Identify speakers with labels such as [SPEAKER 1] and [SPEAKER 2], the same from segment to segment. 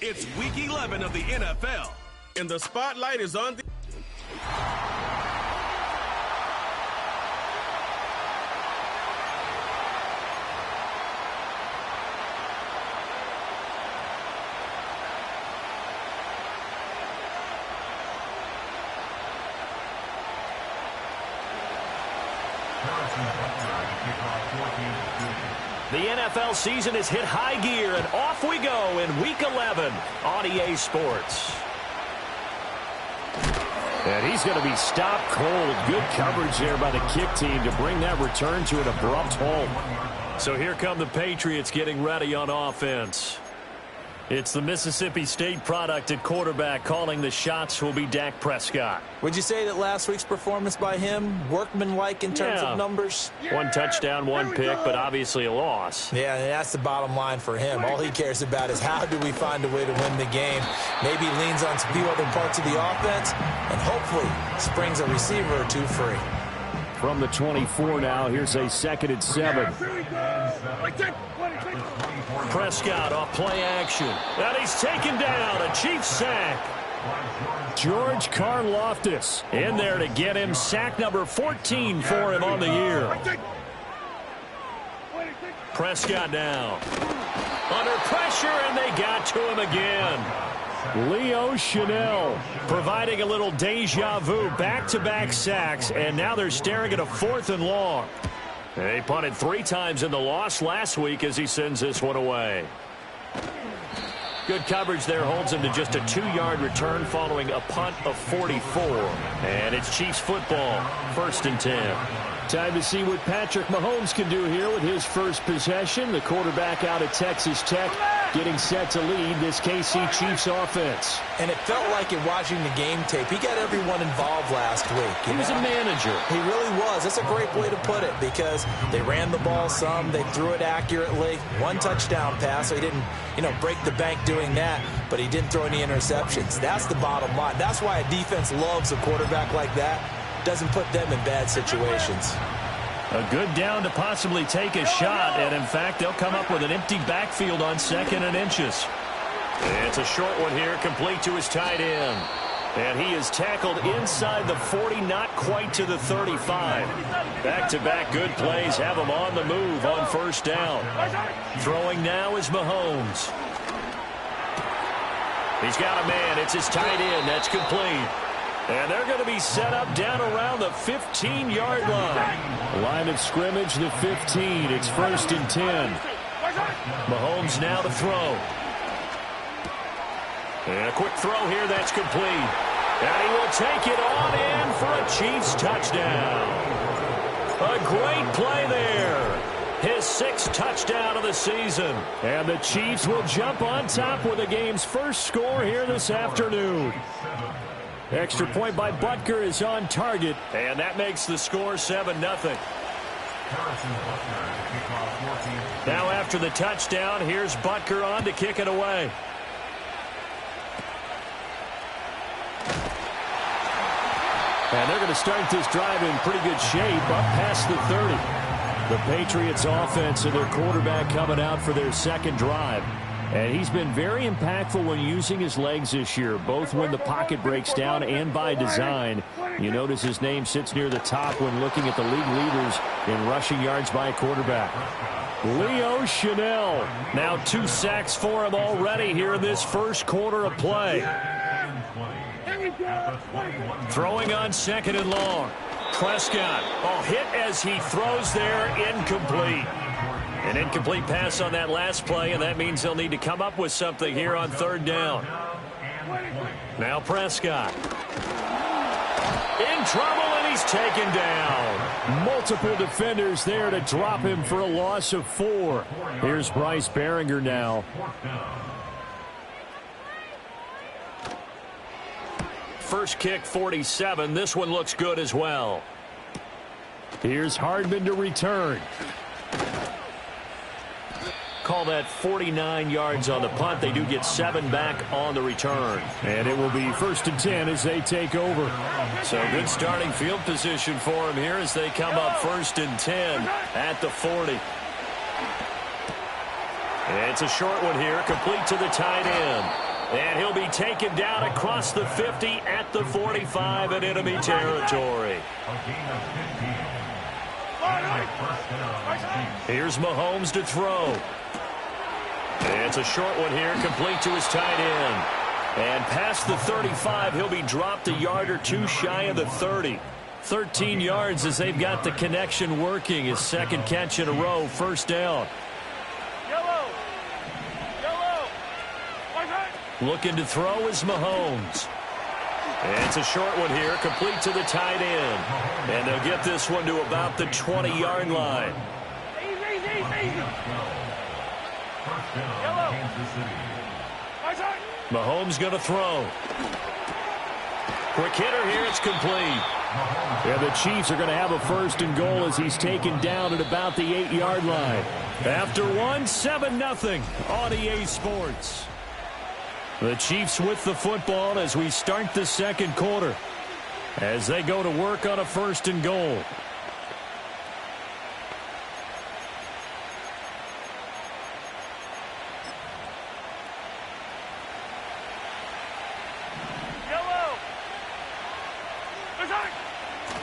[SPEAKER 1] It's Week 11 of the NFL, and the spotlight is on the...
[SPEAKER 2] The NFL season has hit high gear, and off we go in Week 11 on EA Sports. And he's going to be stopped cold. Good coverage there by the kick team to bring that return to an abrupt halt. So here come the Patriots getting ready on offense. It's the Mississippi State product at quarterback. Calling the shots will be Dak Prescott.
[SPEAKER 3] Would you say that last week's performance by him, workmanlike in terms of numbers?
[SPEAKER 2] One touchdown, one pick, but obviously a loss.
[SPEAKER 3] Yeah, and that's the bottom line for him. All he cares about is how do we find a way to win the game. Maybe leans on a few other parts of the offense, and hopefully springs a receiver or two free.
[SPEAKER 2] From the 24 now, here's a 2nd and 7. Prescott off play action. And he's taken down. A Chiefs sack. George Karlaftis in there to get him sack number 14 for him on the year. Prescott now. Under pressure, and they got to him again. Leo Chanel providing a little deja vu. Back-to-back sacks, and now they're staring at a 4th and long. They punted 3 times in the loss last week as he sends this one away. Good coverage there holds him to just a 2-yard return following a punt of 44. And it's Chiefs football, 1st and 10. Time to see what Patrick Mahomes can do here with his first possession. The quarterback out of Texas Tech getting set to lead this KC Chiefs offense.
[SPEAKER 3] And it felt like in watching the game tape, he got everyone involved last week.
[SPEAKER 2] He was a manager.
[SPEAKER 3] He really was. That's a great way to put it because they ran the ball some, they threw it accurately. 1 touchdown pass, so he didn't, break the bank doing that, but he didn't throw any interceptions. That's the bottom line. That's why a defense loves a quarterback like that. Doesn't put them in bad situations.
[SPEAKER 2] A good down to possibly take a shot, and in fact, they'll come up with an empty backfield on 2nd and inches. It's a short one here, complete to his tight end. And he is tackled inside the 40, not quite to the 35. Back-to-back good plays have him on the move on 1st down. Throwing now is Mahomes. He's got a man. It's his tight end. That's complete. And they're going to be set up down around the 15-yard line. Line of scrimmage, the 15. It's 1st and 10. Mahomes now to throw. And a quick throw here, that's complete. And he will take it on in for a Chiefs touchdown. A great play there. His 6th touchdown of the season. And the Chiefs will jump on top with the game's first score here this afternoon. Extra point by Butker is on target, and that makes the score 7-0. Now after the touchdown, here's Butker on to kick it away. And they're going to start this drive in pretty good shape, up past the 30. The Patriots offense and their quarterback coming out for their 2nd drive. And he's been very impactful when using his legs this year, both when the pocket breaks down and by design. You notice his name sits near the top when looking at the league leaders in rushing yards by a quarterback. Leo Chanel, now 2 sacks for him already here in this first quarter of play. Throwing on 2nd and long. Prescott, hit as he throws there, incomplete. An incomplete pass on that last play, and that means they'll need to come up with something here on 3rd down. Now Prescott. In trouble, and he's taken down. Multiple defenders there to drop him for a loss of 4. Here's Bryce Behringer now. First kick, 47. This one looks good as well. Here's Hardman to return. Call that 49 yards on the punt. They do get 7 back on the return. And it will be 1st and 10 as they take over. So good starting field position for them here as they come up 1st and 10 at the 40. It's a short one here, complete to the tight end. And he'll be taken down across the 50 at the 45 in enemy territory. Here's Mahomes to throw. It's a short one here, complete to his tight end. And past the 35, he'll be dropped a yard or two shy of the 30. 13 yards as they've got the connection working. His second catch in a row, first down. Looking to throw is Mahomes. And it's a short one here, complete to the tight end. And they'll get this one to about the 20-yard line. Mahomes going to throw. Quick hitter here, it's complete.
[SPEAKER 4] Yeah, the Chiefs are going to have a first and goal as he's taken down at about the 8-yard line.
[SPEAKER 2] After one, 7-0 on EA Sports. The Chiefs with the football as we start the second quarter, as they go to work on a first and goal.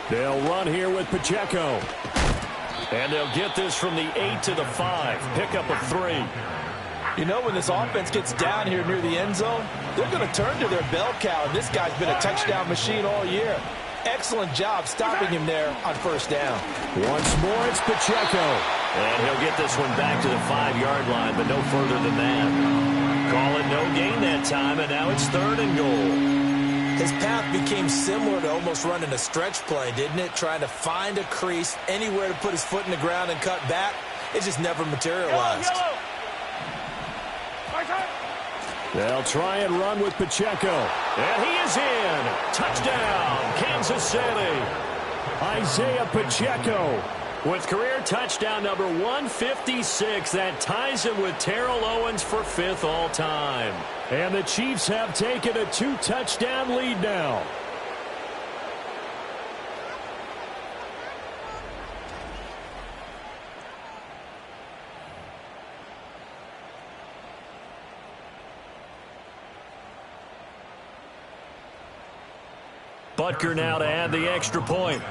[SPEAKER 2] They'll run here with Pacheco. And they'll get this from the 8 to the 5. Pick up a 3.
[SPEAKER 3] You know, when this offense gets down here near the end zone, they're going to turn to their bell cow, and this guy's been a touchdown machine all year. Excellent job stopping him there on first down.
[SPEAKER 2] Once more, it's Pacheco. And he'll get this one back to the 5-yard line, but no further than that. Call it no gain that time, and now it's third and goal.
[SPEAKER 3] His path became similar to almost running a stretch play, didn't it? Trying to find a crease, anywhere to put his foot in the ground and cut back. It just never materialized.
[SPEAKER 2] They'll try and run with Pacheco. And he is in. Touchdown, Kansas City. Isaiah Pacheco with career touchdown number 156. That ties him with Terrell Owens for 5th all-time. And the Chiefs have taken a 2-touchdown lead now. Butker now to add the extra point.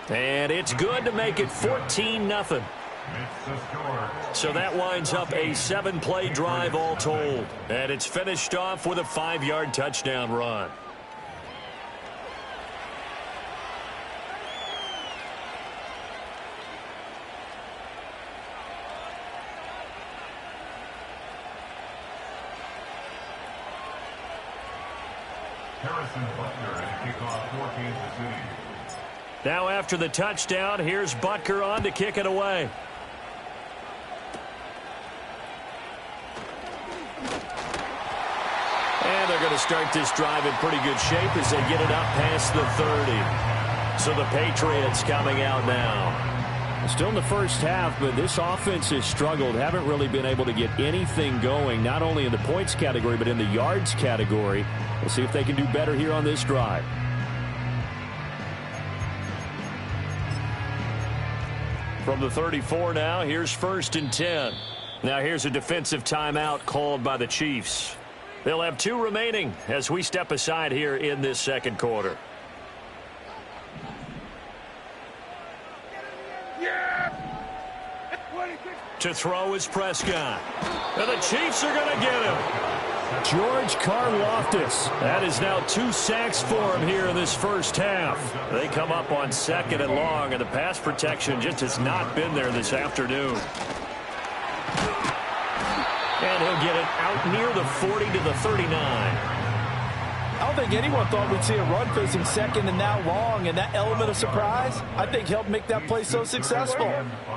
[SPEAKER 2] And it's good to make it 14-0. So that winds up a 7-play drive all told. And it's finished off with a 5-yard touchdown run. Now after the touchdown, here's Butker on to kick it away. And they're going to start this drive in pretty good shape as they get it up past the 30. So the Patriots coming out now.
[SPEAKER 4] Still in the first half, but this offense has struggled. Haven't really been able to get anything going, not only in the points category, but in the yards category. We'll see if they can do better here on this drive.
[SPEAKER 2] From the 34 now, here's 1st and 10. Now here's a defensive timeout called by the Chiefs. They'll have 2 remaining as we step aside here in this second quarter. To throw is Prescott. And the Chiefs are going to get him. George Karlaftis. That is now 2 sacks for him here in this first half. They come up on 2nd and long, and the pass protection just has not been there this afternoon. And he'll get it out near the 40 to the 39.
[SPEAKER 3] I don't think anyone thought we'd see a run facing 2nd and that long, and that element of surprise, I think, helped make that play so successful.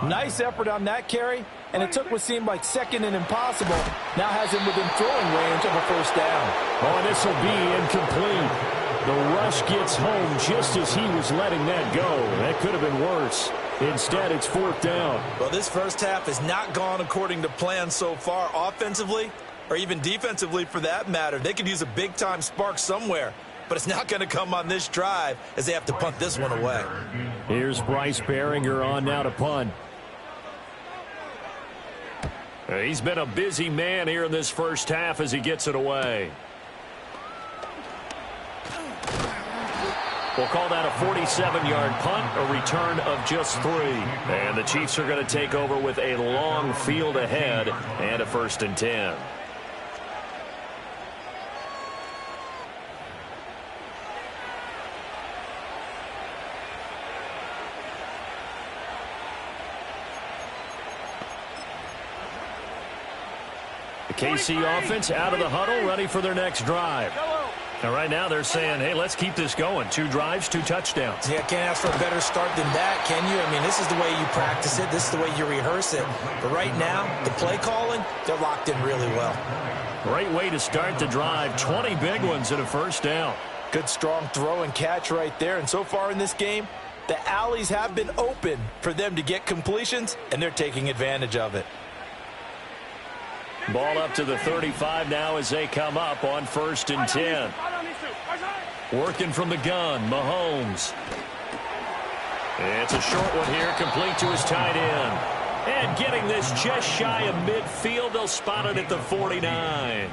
[SPEAKER 3] Nice effort on that carry, and it took what seemed like 2nd and impossible. Now has him within throwing range of a first down.
[SPEAKER 4] Oh, and this will be incomplete. The rush gets home just as he was letting that go. That could have been worse. Instead, it's 4th down.
[SPEAKER 3] Well, this first half has not gone according to plan so far offensively, or even defensively for that matter. They could use a big-time spark somewhere, but it's not going to come on this drive as they have to punt this one away.
[SPEAKER 4] Here's Bryce Behringer on now to punt.
[SPEAKER 2] He's been a busy man here in this first half as he gets it away. We'll call that a 47-yard punt, a return of just 3. And the Chiefs are going to take over with a long field ahead and a 1st and 10. The KC offense out of the huddle, ready for their next drive. And right now they're saying, hey, let's keep this going. 2 drives, 2 touchdowns.
[SPEAKER 3] Yeah, can't ask for a better start than that, can you? I mean, this is the way you practice it. This is the way you rehearse it. But right now, the play calling, they're locked in really well.
[SPEAKER 2] Great way to start the drive. 20 big ones and a 1st down.
[SPEAKER 3] Good, strong throw and catch right there. And so far in this game, the alleys have been open for them to get completions, and they're taking advantage of it.
[SPEAKER 2] Ball up to the 35 now as they come up on 1st and 10. Working from the gun, Mahomes. It's a short one here, complete to his tight end. And getting this just shy of midfield, they'll spot it at the 49.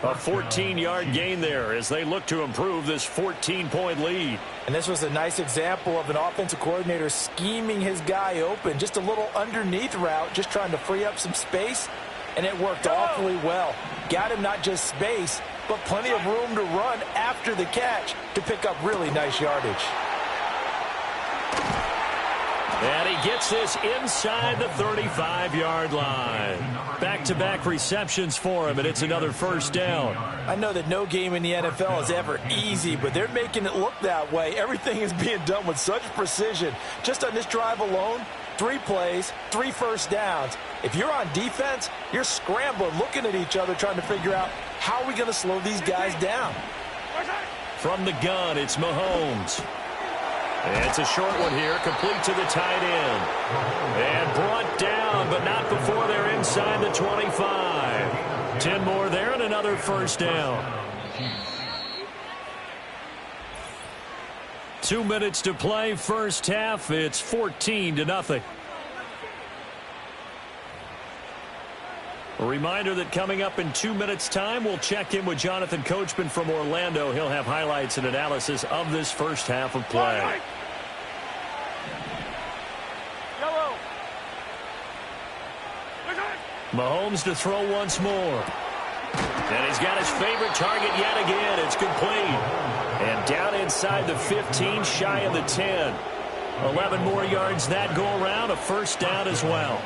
[SPEAKER 2] A 14-yard gain there as they look to improve this 14-point lead.
[SPEAKER 3] And this was a nice example of an offensive coordinator scheming his guy open. Just a little underneath route, just trying to free up some space. And it worked awfully well. Got him not just space, but plenty of room to run after the catch to pick up really nice yardage.
[SPEAKER 2] And he gets this inside the 35-yard line. Back-to-back receptions for him, and it's another 1st down.
[SPEAKER 3] I know that no game in the NFL is ever easy, but they're making it look that way. Everything is being done with such precision. Just on this drive alone, 3 plays, 3 1st downs. If you're on defense, you're scrambling, looking at each other, trying to figure out how are we going to slow these guys down.
[SPEAKER 2] From the gun, it's Mahomes. It's a short one here, complete to the tight end. And brought down, but not before they're inside the 25. 10 more there and another 1st down. 2 minutes to play, first half. It's 14-0. A reminder that coming up in 2 minutes' time, we'll check in with Jonathan Coachman from Orlando. He'll have highlights and analysis of this first half of play. Mahomes to throw once more. And he's got his favorite target yet again. It's complete. And down inside the 15, shy of the 10. 11 more yards that go around, a 1st down as well.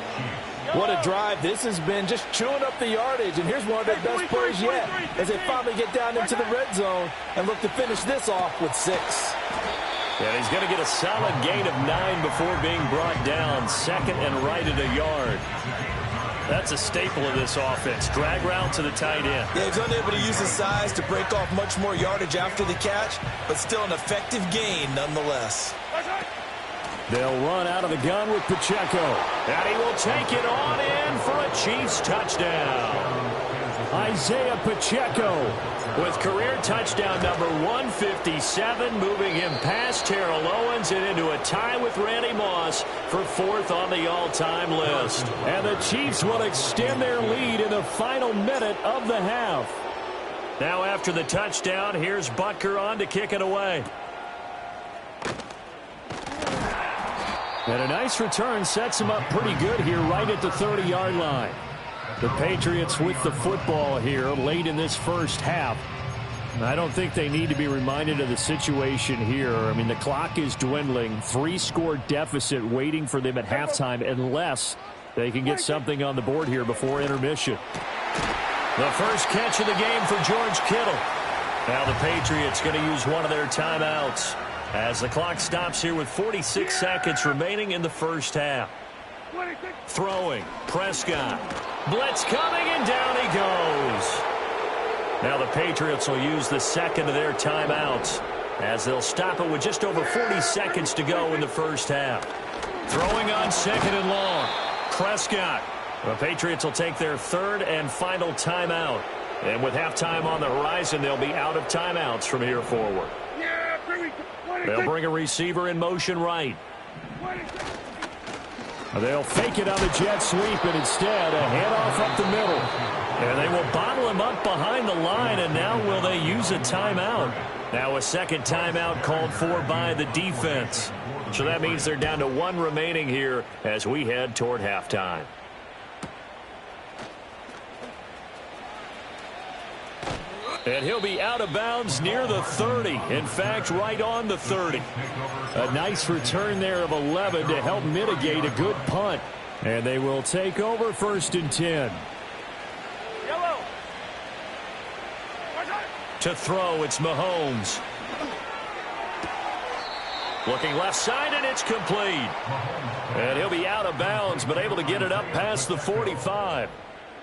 [SPEAKER 3] What a drive. This has been just chewing up the yardage. And here's one of their best plays yet as they finally get down into the red zone and look to finish this off with 6.
[SPEAKER 2] And he's going to get a solid gain of 9 before being brought down. 2nd and right at a yard. That's a staple of this offense. Drag route to the tight end.
[SPEAKER 3] Yeah, he's unable to use his size to break off much more yardage after the catch, but still an effective gain nonetheless.
[SPEAKER 2] They'll run out of the gun with Pacheco. And he will take it on in for a Chiefs touchdown. Isaiah Pacheco with career touchdown number 157, moving him past Terrell Owens and into a tie with Randy Moss for 4th on the all-time list. And the Chiefs will extend their lead in the final minute of the half. Now after the touchdown, here's Butker on to kick it away. And a nice return sets him up pretty good here right at the 30-yard line. The Patriots with the football here late in this first half. I don't think they need to be reminded of the situation here. I mean, the clock is dwindling. 3-score deficit waiting for them at halftime unless they can get something on the board here before intermission. The first catch of the game for George Kittle. Now the Patriots going to use one of their timeouts as the clock stops here with 46 seconds remaining in the first half. Throwing, Prescott. Blitz coming, and down he goes. Now the Patriots will use the second of their timeouts as they'll stop it with just over 40 seconds to go in the first half. Throwing on 2nd and long. Prescott. The Patriots will take their 3rd and final timeout. And with halftime on the horizon, they'll be out of timeouts from here forward. They'll bring a receiver in motion right.
[SPEAKER 4] They'll fake it on the jet sweep, and instead a handoff up the middle.
[SPEAKER 2] And they will bottle him up behind the line, and now will they use a timeout? Now a second timeout called for by the defense. So that means they're down to one remaining here as we head toward halftime. And he'll be out of bounds near the 30. In fact, right on the 30.
[SPEAKER 4] A nice return there of 11 to help mitigate a good punt. And they will take over 1st and 10.
[SPEAKER 2] To throw, it's Mahomes. Looking left side, and it's complete. And he'll be out of bounds, but able to get it up past the 45.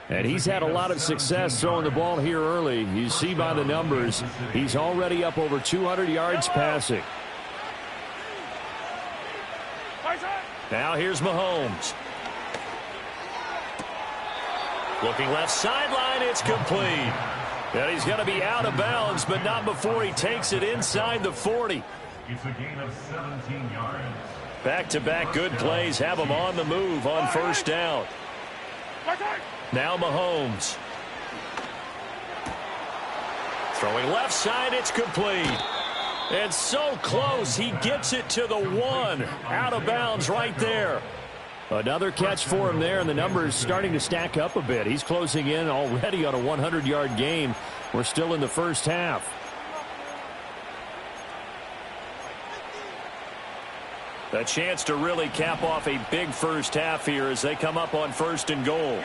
[SPEAKER 4] And he's had a lot of success throwing the ball here early. You see by the numbers, he's already up over 200 yards passing.
[SPEAKER 2] Now here's Mahomes. Looking left sideline, it's complete. And he's going to be out of bounds, but not before he takes it inside the 40.
[SPEAKER 5] It's a gain of 17 yards.
[SPEAKER 2] Back-to-back good plays have him on the move on 1st down. Now Mahomes. Throwing left side, it's complete. And so close, he gets it to the 1. Out of bounds right there.
[SPEAKER 4] Another catch for him there, and the numbers starting to stack up a bit. He's closing in already on a 100-yard game. We're still in the first half.
[SPEAKER 2] A chance to really cap off a big first half here as they come up on 1st and goal.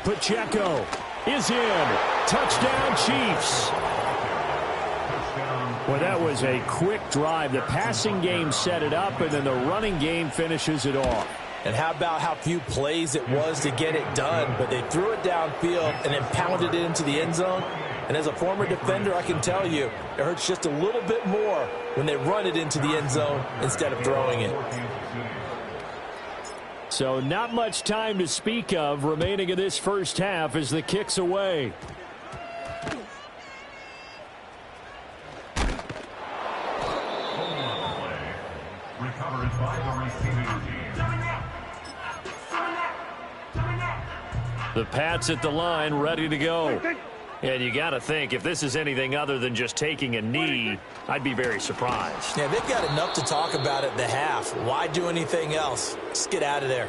[SPEAKER 4] Pacheco is in. Touchdown, Chiefs. Well, that was a quick drive. The passing game set it up, and then the running game finishes it off.
[SPEAKER 3] And how about how few plays it was to get it done, but they threw it downfield and then pounded it into the end zone. And as a former defender, I can tell you, it hurts just a little bit more when they run it into the end zone instead of throwing it.
[SPEAKER 4] So not much time to speak of remaining in this first half as the kick's away.
[SPEAKER 5] Recovered by the receiving team.
[SPEAKER 2] The Pats at the line, ready to go. And you got to think, if this is anything other than just taking a knee, I'd be very surprised.
[SPEAKER 3] Yeah, they've got enough to talk about at the half. Why do anything else? Just get out of there.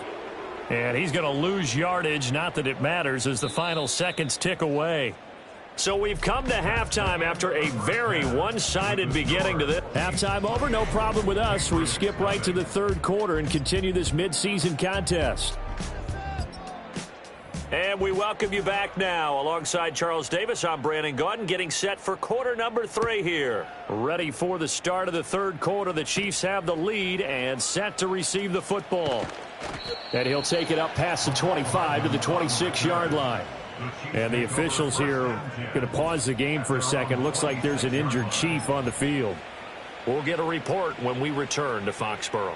[SPEAKER 2] And he's going to lose yardage, not that it matters, as the final seconds tick away. So we've come to halftime after a very one-sided beginning to this.
[SPEAKER 4] Halftime over, no problem with us. We skip right to the 3rd quarter and continue this midseason contest.
[SPEAKER 2] And we welcome you back now. Alongside Charles Davis, I'm Brandon Gaudin, getting set for quarter number 3 here. Ready for the start of the 3rd quarter. The Chiefs have the lead and set to receive the football.
[SPEAKER 4] And he'll take it up past the 25 to the 26-yard line. And the officials here are going to pause the game for a second. Looks like there's an injured Chief on the field.
[SPEAKER 2] We'll get a report when we return to Foxborough.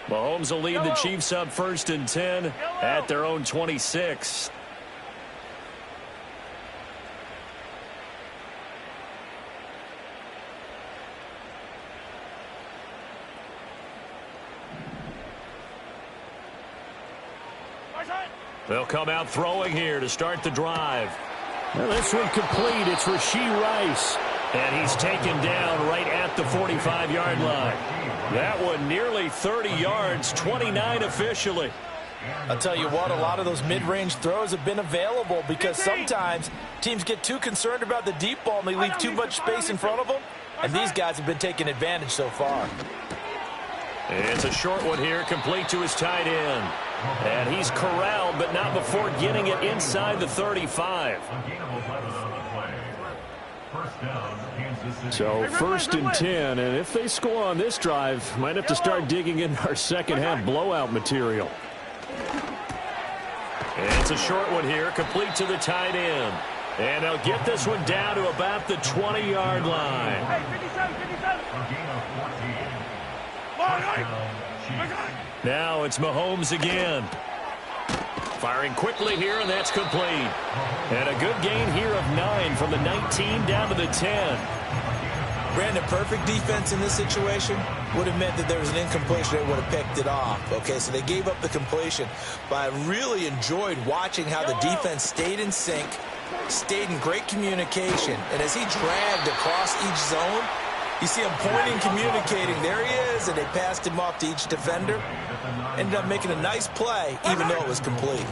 [SPEAKER 2] Mahomes will lead the Chiefs up 1st and 10 at their own 26. They'll come out throwing here to start the drive.
[SPEAKER 4] Well, this one complete. It's Rashee Rice.
[SPEAKER 2] And he's taken down right at the 45-yard line. That one nearly 30 yards, 29 officially.
[SPEAKER 3] I'll tell you what, a lot of those mid-range throws have been available because sometimes teams get too concerned about the deep ball and they leave too much space in front of them. And these guys have been taking advantage so far.
[SPEAKER 2] It's a short one here, complete to his tight end. And he's corralled, but not before getting it inside the 35.
[SPEAKER 4] So 1st and 10, and if they score on this drive, might have to start digging in our second half blowout material.
[SPEAKER 2] And it's a short one here, complete to the tight end. And they'll get this one down to about the 20-yard line. Now it's Mahomes again. Firing quickly here, and that's complete. And a good gain here of 9 from the 19 down to the 10.
[SPEAKER 3] Brandon, perfect defense in this situation would have meant that there was an incompletion. They would have picked it off. Okay, so they gave up the completion. But I really enjoyed watching how the defense stayed in sync, stayed in great communication. And as he dragged across each zone, you see him pointing, communicating. There he is, and they passed him off to each defender. Ended up making a nice play, even though it was complete.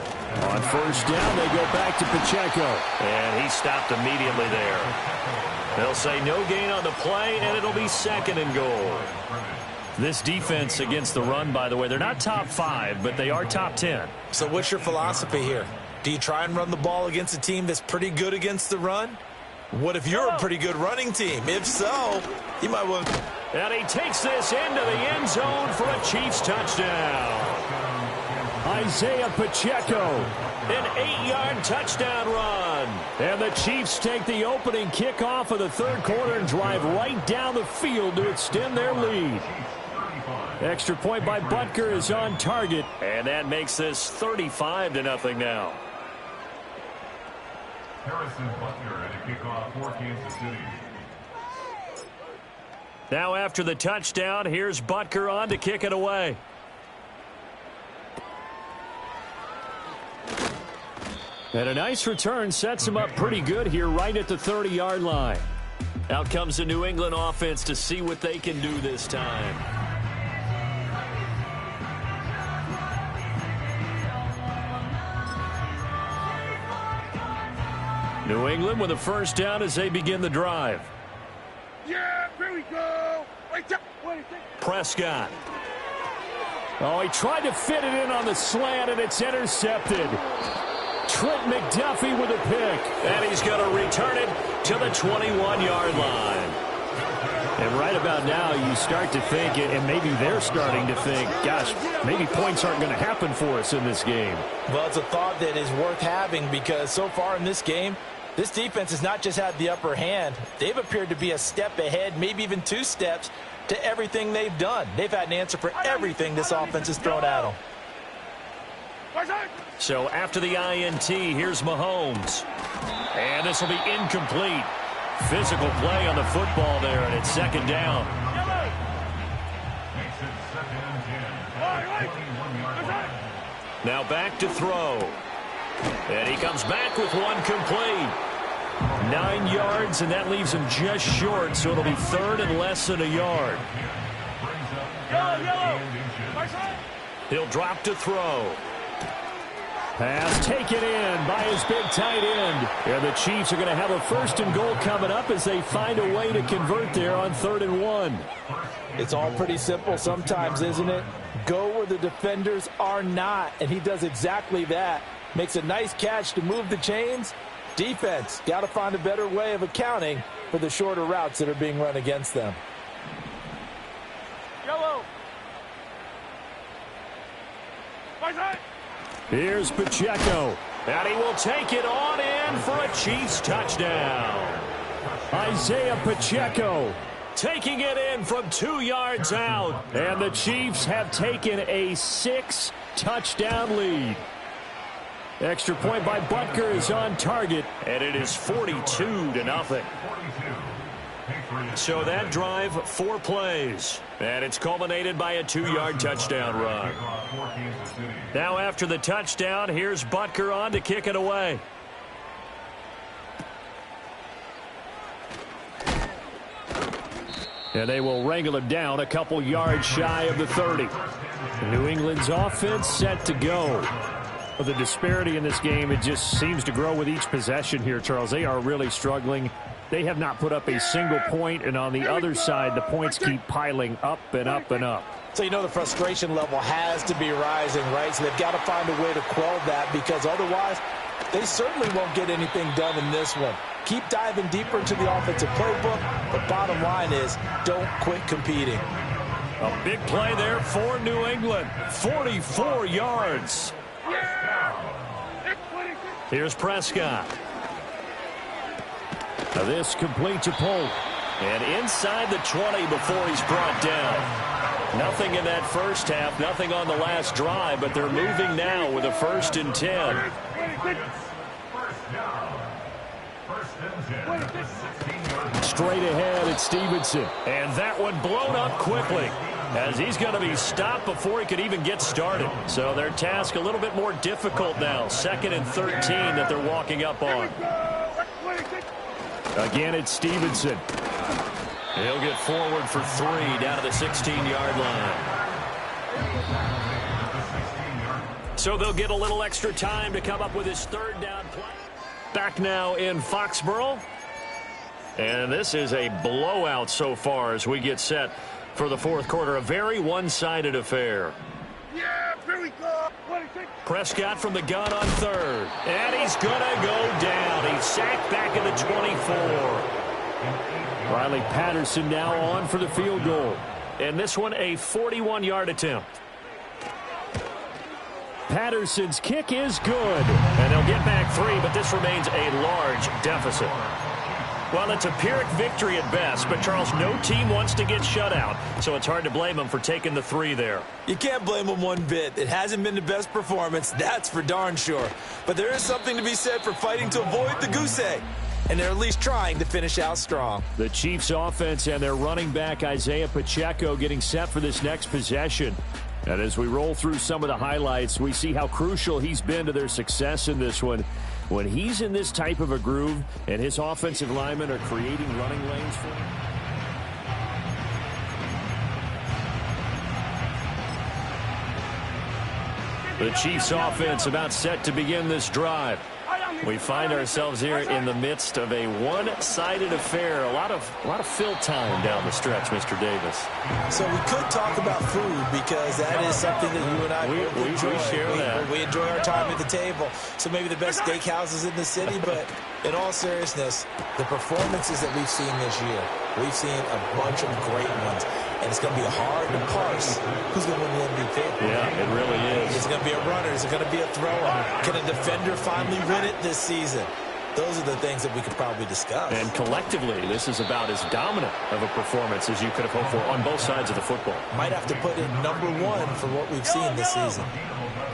[SPEAKER 2] On first down, they go back to Pacheco. And he stopped immediately there. They'll say no gain on the play, and it'll be 2nd and goal. This defense against the run, by the way, they're not top 5, but they are top 10.
[SPEAKER 3] So what's your philosophy here? Do you try and run the ball against a team that's pretty good against the run? What if you're a pretty good running team? If so, you might want...
[SPEAKER 2] And he takes this into the end zone for a Chiefs touchdown. Isaiah Pacheco, an 8-yard touchdown run. And the Chiefs take the opening kickoff of the third quarter and drive right down the field to extend their lead. Extra point by Butker is on target, and that makes this 35-0 now.
[SPEAKER 5] Harrison Butker at a kickoff for Kansas City.
[SPEAKER 2] Now after the touchdown, here's Butker on to kick it away. And a nice return sets him up pretty good here right at the 30-yard line. Out comes the New England offense to see what they can do this time. New England with a first down as they begin the drive.
[SPEAKER 1] Yeah, here we go.
[SPEAKER 2] Prescott. Oh, he tried to fit it in on the slant, and it's intercepted. Trent McDuffie with a pick. And he's going to return it to the 21-yard line. And right about now, you start to think, and maybe they're starting to think, gosh, maybe points aren't going to happen for us in this game.
[SPEAKER 3] Well, it's a thought that is worth having because so far in this game, this defense has not just had the upper hand. They've appeared to be a step ahead, maybe even 2 steps, to everything they've done. They've had an answer for everything this offense has thrown at them.
[SPEAKER 2] So after the INT, here's Mahomes. And this will be incomplete. Physical play on the football there, and it's 2nd down. Now back to throw. And he comes back with one complete. 9 yards, and that leaves him just short, so it'll be 3rd and less than a yard. He'll drop to throw. Pass taken in by his big tight end. And the Chiefs are going to have a 1st and goal coming up as they find a way to convert there on 3rd and 1.
[SPEAKER 3] It's all pretty simple sometimes, isn't it? Go where the defenders are not, and he does exactly that. Makes a nice catch to move the chains. Defense, got to find a better way of accounting for the shorter routes that are being run against them.
[SPEAKER 2] Here's Pacheco, and he will take it on in for a Chiefs touchdown. Isaiah Pacheco taking it in from 2 yards out, and the Chiefs have taken a 6-touchdown lead. Extra point by Butker is on target, and it is 42-0. So that drive, 4 plays, and it's culminated by a 2-yard touchdown run. Now after the touchdown, here's Butker on to kick it away. And they will wrangle him down a couple yards shy of the 30. New England's offense set to go. The disparity in this game, it just seems to grow with each possession here, Charles. They are really struggling. They have not put up a single point, and on the other side, the points keep piling up and up and up.
[SPEAKER 3] So you know the frustration level has to be rising, right? So they've got to find a way to quell that because otherwise they certainly won't get anything done in this one. Keep diving deeper into the offensive playbook. The bottom line is don't quit competing.
[SPEAKER 2] A big play there for New England. 44 yards. Here's Prescott. Now this complete to Polk. And inside the 20 before he's brought down. Nothing in that first half, nothing on the last drive, but they're moving now with a 1st and 10.
[SPEAKER 4] straight ahead at Stevenson.
[SPEAKER 2] And that one blown up quickly, as he's going to be stopped before he could even get started. So their task a little bit more difficult now. 2nd and 13 that they're walking up on.
[SPEAKER 4] Again, it's Stevenson.
[SPEAKER 2] He'll get forward for 3 down to the 16-yard line. So they'll get a little extra time to come up with his 3rd down play. Back now in Foxborough. And this is a blowout so far as we get set for the 4th quarter. A very one-sided affair.
[SPEAKER 1] Yeah, here we go.
[SPEAKER 2] Prescott from the gun on 3rd. And he's going to go down. He's sacked back at the 24.
[SPEAKER 4] Riley Patterson now on for the field goal.
[SPEAKER 2] And this one a 41-yard attempt.
[SPEAKER 4] Patterson's kick is good.
[SPEAKER 2] And they'll get back 3, but this remains a large deficit. Well, it's a Pyrrhic victory at best, but, Charles, no team wants to get shut out, so it's hard to blame them for taking the 3 there.
[SPEAKER 3] You can't blame them one bit. It hasn't been the best performance, that's for darn sure. But there is something to be said for fighting to avoid the goose egg, and they're at least trying to finish out strong.
[SPEAKER 4] The Chiefs offense and their running back Isaiah Pacheco getting set for this next possession. And as we roll through some of the highlights, we see how crucial he's been to their success in this one. When he's in this type of a groove and his offensive linemen are creating running lanes for him. The Chiefs offense about set to begin this drive. We find ourselves here in the midst of a one-sided affair. A lot of fill time down the stretch, Mr. Davis.
[SPEAKER 3] So we could talk about food because that is something that you and I enjoy.
[SPEAKER 2] We share that.
[SPEAKER 3] We enjoy our time at the table. So maybe the best steakhouses in the city, but in all seriousness, the performances that we've seen this year, we've seen a bunch of great ones. And it's going to be hard to parse who's going to win the MVP.
[SPEAKER 2] Yeah, it really is.
[SPEAKER 3] Is it going to be a runner? Is it going to be a thrower? Can a defender finally win it this season? Those are the things that we could probably discuss.
[SPEAKER 2] And collectively, this is about as dominant of a performance as you could have hoped for on both sides of the football.
[SPEAKER 3] Might have to put it #1 for what we've seen this season.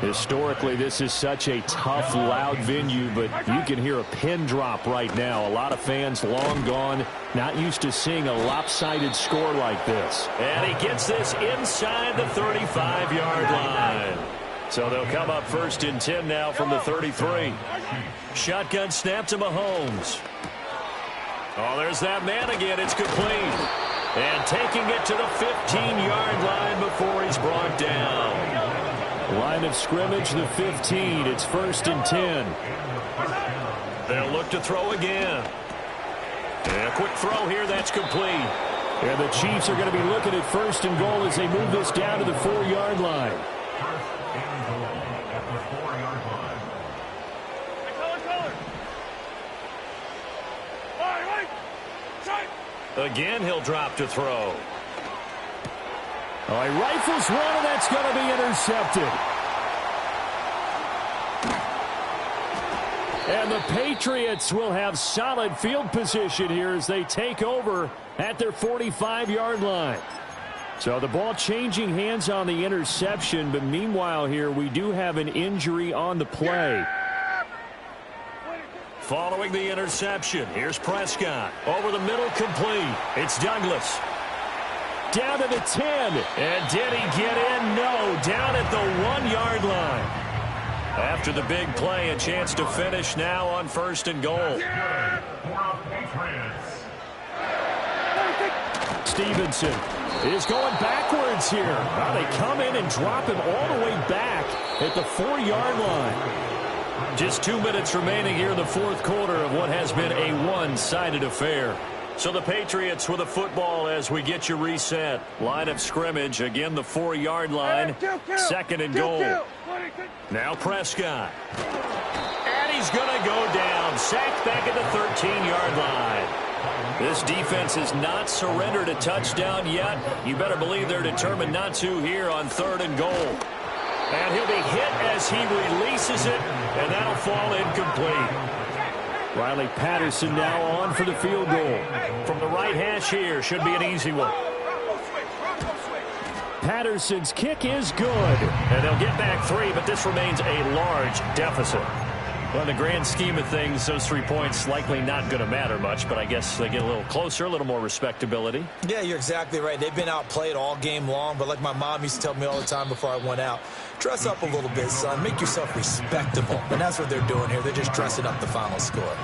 [SPEAKER 4] Historically, this is such a tough, loud venue, but you can hear a pin drop right now. A lot of fans long gone, not used to seeing a lopsided score like this.
[SPEAKER 2] And he gets this inside the 35-yard line. So they'll come up 1st and 10 now from the 33. Shotgun snap to Mahomes. Oh, there's that man again. It's complete. And taking it to the 15-yard line before he's brought down.
[SPEAKER 4] Line of scrimmage, the 15. It's 1st and 10.
[SPEAKER 2] They'll look to throw again. And a quick throw here. That's complete.
[SPEAKER 4] And the Chiefs are going to be looking at 1st and goal as they move this down to the 4-yard line.
[SPEAKER 2] Again, he'll drop to throw.
[SPEAKER 4] All right, rifles one, and that's going to be intercepted. And the Patriots will have solid field position here as they take over at their 45-yard line. So the ball changing hands on the interception, but meanwhile here we do have an injury on the play.
[SPEAKER 2] Following the interception, here's Prescott. Over the middle, complete. It's Douglas.
[SPEAKER 4] Down to the 10.
[SPEAKER 2] And did he get in? No. Down at the 1-yard line. After the big play, a chance to finish now on 1st and goal.
[SPEAKER 4] Stevenson is going backwards here. Now they come in and drop him all the way back at the 4-yard line.
[SPEAKER 2] Just 2 minutes remaining here in the 4th quarter of what has been a one-sided affair. So the Patriots with a football as we get you reset. Line of scrimmage, again the 4-yard line. 2nd and goal. Now Prescott. And he's going to go down. Sacked back at the 13-yard line. This defense has not surrendered a touchdown yet. You better believe they're determined not to here on 3rd and goal. And he'll be hit as he releases it, and that'll fall incomplete.
[SPEAKER 4] Riley Patterson now on for the field goal.
[SPEAKER 2] From the right hash here, should be an easy one.
[SPEAKER 4] Patterson's kick is good.
[SPEAKER 2] And they'll get back 3, but this remains a large deficit. Well, in the grand scheme of things, those 3 points likely not going to matter much, but I guess they get a little closer, a little more respectability.
[SPEAKER 3] Yeah, you're exactly right. They've been outplayed all game long, but like my mom used to tell me all the time before I went out, dress up a little bit, son. Make yourself respectable. And that's what they're doing here. They're just dressing up the final score.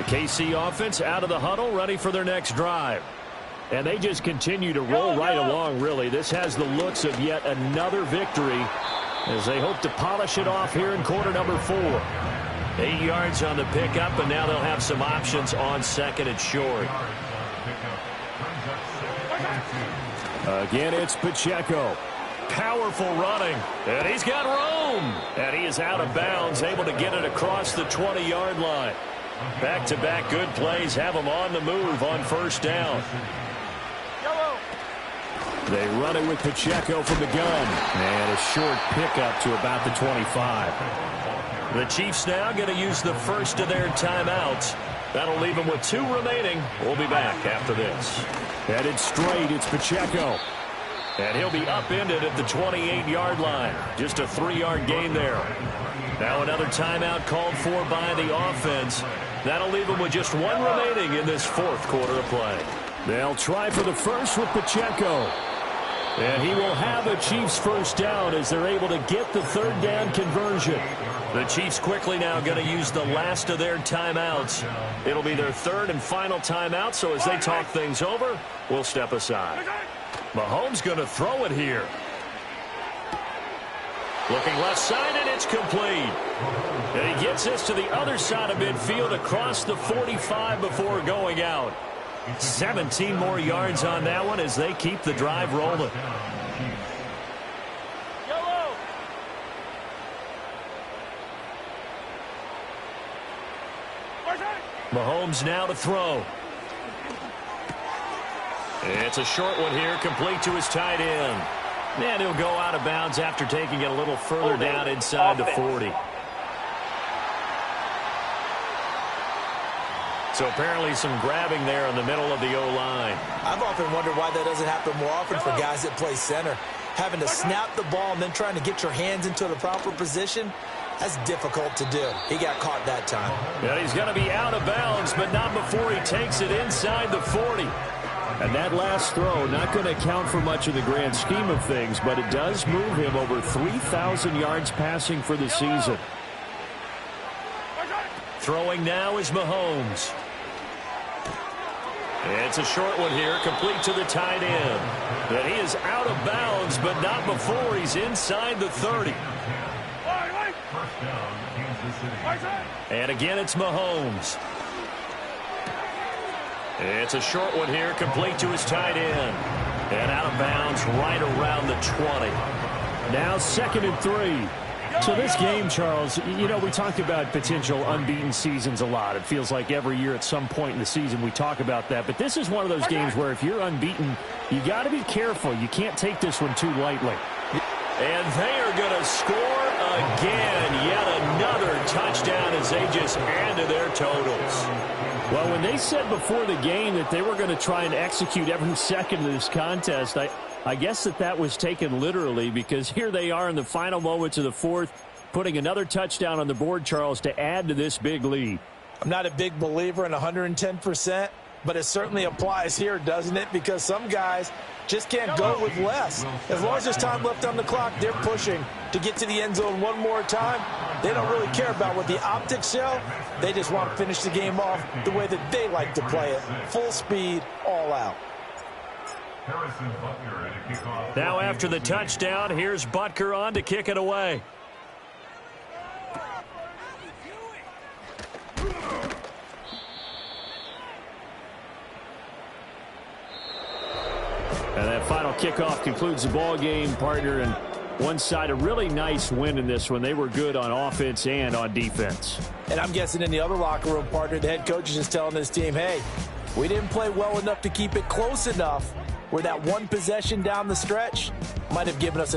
[SPEAKER 2] KC offense out of the huddle, ready for their next drive. And they just continue to roll right along, really. This has the looks of yet another victory as they hope to polish it off here in quarter number 4. 8 yards on the pickup, and now they'll have some options on second and short.
[SPEAKER 4] Again, it's Pacheco.
[SPEAKER 2] Powerful running, and he's got room. And he is out of bounds, able to get it across the 20-yard line. Back-to-back good plays have them on the move on first down.
[SPEAKER 4] They run it with Pacheco from the gun. And a short pickup to about the 25.
[SPEAKER 2] The Chiefs now going to use the first of their timeouts. That'll leave them with 2 remaining. We'll be back after this.
[SPEAKER 4] Headed straight, it's Pacheco.
[SPEAKER 2] And he'll be upended at the 28-yard line. Just a 3-yard gain there. Now another timeout called for by the offense. That'll leave them with just 1 remaining in this 4th quarter of play.
[SPEAKER 4] They'll try for the first with Pacheco. And he will have a Chiefs first down as they're able to get the 3rd down conversion.
[SPEAKER 2] The Chiefs quickly now going to use the last of their timeouts. It'll be their 3rd and final timeout, so as they talk things over, we'll step aside. Mahomes going to throw it here. Looking left side, and it's complete. And he gets this to the other side of midfield across the 45 before going out. 17 more yards on that one as they keep the drive rolling. Mahomes now to throw. It's a short one here, complete to his tight end. And he'll go out of bounds after taking it a little further down inside the 40. So apparently some grabbing there in the middle of the O-line.
[SPEAKER 3] I've often wondered why that doesn't happen more often for guys that play center. Having to snap the ball and then trying to get your hands into the proper position, that's difficult to do. He got caught that time.
[SPEAKER 2] And he's going to be out of bounds, but not before he takes it inside the 40.
[SPEAKER 4] And that last throw, not going to count for much in the grand scheme of things, but it does move him over 3,000 yards passing for the season.
[SPEAKER 2] Throwing now is Mahomes. It's a short one here, complete to the tight end. And he is out of bounds, but not before he's inside the 30. And again, it's Mahomes. It's a short one here, complete to his tight end. And out of bounds right around the 20.
[SPEAKER 4] Now 2nd and 3. So this game, Charles, you know, we talked about potential unbeaten seasons a lot. It feels like every year at some point in the season we talk about that. But this is one of those games where if you're unbeaten, you got to be careful. You can't take this one too lightly.
[SPEAKER 2] And they are going to score again. Yet another touchdown as they just add to their totals.
[SPEAKER 4] Well, when they said before the game that they were going to try and execute every second of this contest, I guess that was taken literally, because here they are in the final moments of the 4th, putting another touchdown on the board, Charles, to add to this big lead.
[SPEAKER 3] I'm not a big believer in 110%, but it certainly applies here, doesn't it? Because some guys just can't go with less. As long as there's time left on the clock, they're pushing to get to the end zone one more time. They don't really care about what the optics show. They just want to finish the game off the way that they like to play it. Full speed, all out.
[SPEAKER 2] Now after the touchdown, here's Butker on to kick it away.
[SPEAKER 4] And that final kickoff concludes the ball game, partner. And one side, a really nice win in this one. They were good on offense and on defense.
[SPEAKER 3] And I'm guessing in the other locker room, partner, the head coach is just telling this team, hey, we didn't play well enough to keep it close enough. Where that one possession down the stretch, might have given us an